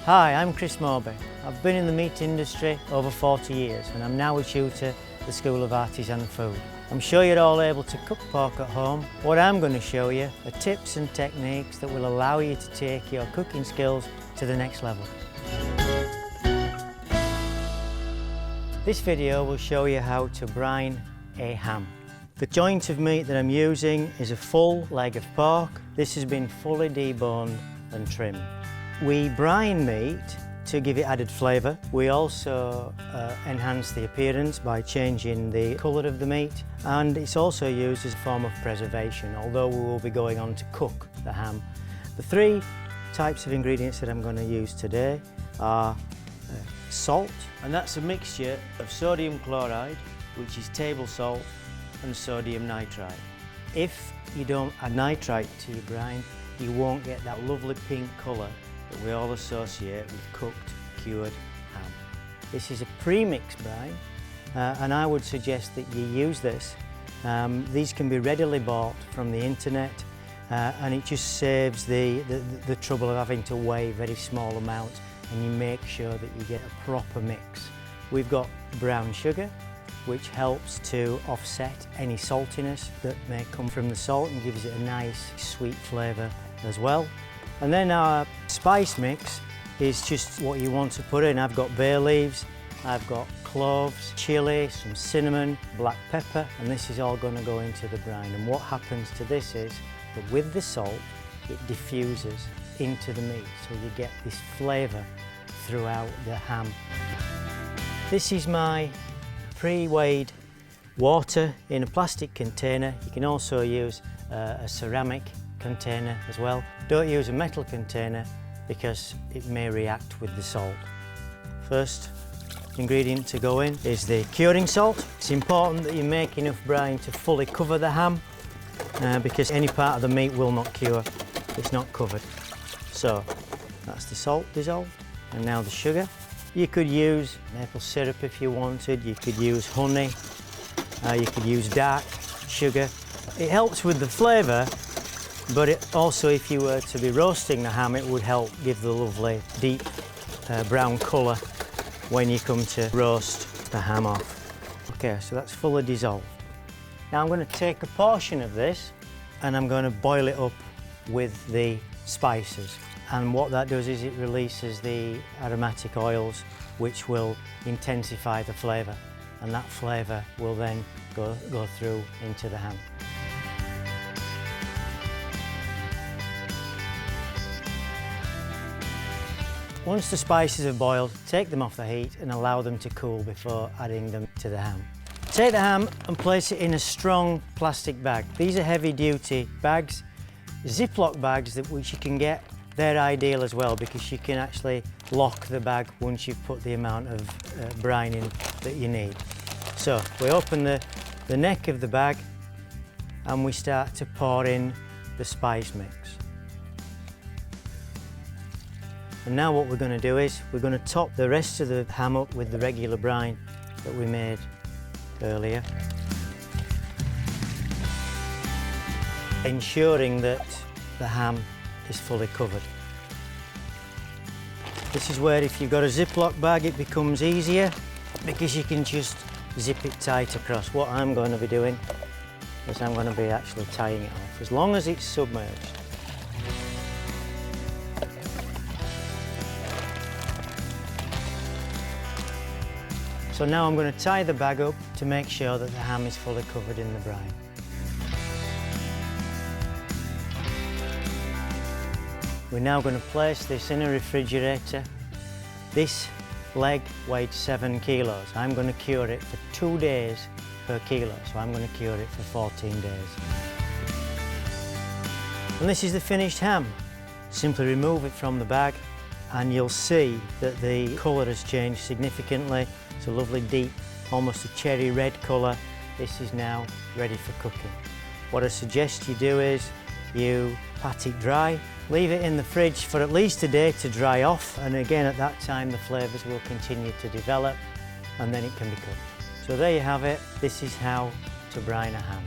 Hi, I'm Chris Moorby. I've been in the meat industry over 40 years and I'm now a tutor at the School of Artisan Food. I'm sure you're all able to cook pork at home. What I'm going to show you are tips and techniques that will allow you to take your cooking skills to the next level. This video will show you how to brine a ham. The joint of meat that I'm using is a full leg of pork. This has been fully deboned and trimmed. We brine meat to give it added flavour. We also enhance the appearance by changing the colour of the meat, and it's also used as a form of preservation, although we will be going on to cook the ham. The three types of ingredients that I'm going to use today are salt, and that's a mixture of sodium chloride, which is table salt, and sodium nitrite. If you don't add nitrite to your brine, you won't get that lovely pink colour that we all associate with cooked, cured ham. This is a pre-mixed brine, and I would suggest that you use this. These can be readily bought from the internet, and it just saves the trouble of having to weigh very small amounts, and you make sure that you get a proper mix. We've got brown sugar, which helps to offset any saltiness that may come from the salt and gives it a nice sweet flavour as well. And then our spice mix is just what you want to put in. I've got bay leaves, I've got cloves, chilli, some cinnamon, black pepper, and this is all going to go into the brine. And what happens to this is that with the salt, it diffuses into the meat, so you get this flavour throughout the ham. This is my pre-weighed water in a plastic container. You can also use a ceramic container as well. Don't use a metal container because it may react with the salt. First ingredient to go in is the curing salt. It's important that you make enough brine to fully cover the ham because any part of the meat will not cure if it's not covered. So that's the salt dissolved, and now the sugar. You could use maple syrup if you wanted, you could use honey, you could use dark sugar. It helps with the flavour, but it also, if you were to be roasting the ham, it would help give the lovely deep brown colour when you come to roast the ham off. Okay, so that's fully dissolved. Now I'm going to take a portion of this and I'm going to boil it up with the spices. And what that does is it releases the aromatic oils, which will intensify the flavour, and that flavour will then go through into the ham. Once the spices have boiled, take them off the heat and allow them to cool before adding them to the ham. Take the ham and place it in a strong plastic bag. These are heavy-duty bags. Ziploc bags which you can get, they're ideal as well because you can actually lock the bag once you've put the amount of brine in that you need. So we open the neck of the bag and we start to pour in the spice mix. And now what we're going to do is we're going to top the rest of the ham up with the regular brine that we made earlier, ensuring that the ham is fully covered. This is where, if you've got a Ziploc bag, it becomes easier because you can just zip it tight across. What I'm going to be doing is I'm going to be actually tying it off, as long as it's submerged. So now I'm going to tie the bag up to make sure that the ham is fully covered in the brine. We're now going to place this in a refrigerator. This leg weighed 7 kilos. I'm going to cure it for 2 days per kilo, so I'm going to cure it for 14 days. And this is the finished ham. Simply remove it from the bag and you'll see that the colour has changed significantly. It's a lovely deep, almost a cherry red colour. This is now ready for cooking. What I suggest you do is you pat it dry, leave it in the fridge for at least a day to dry off, and again at that time the flavours will continue to develop and then it can be cooked. So there you have it. This is how to brine a ham.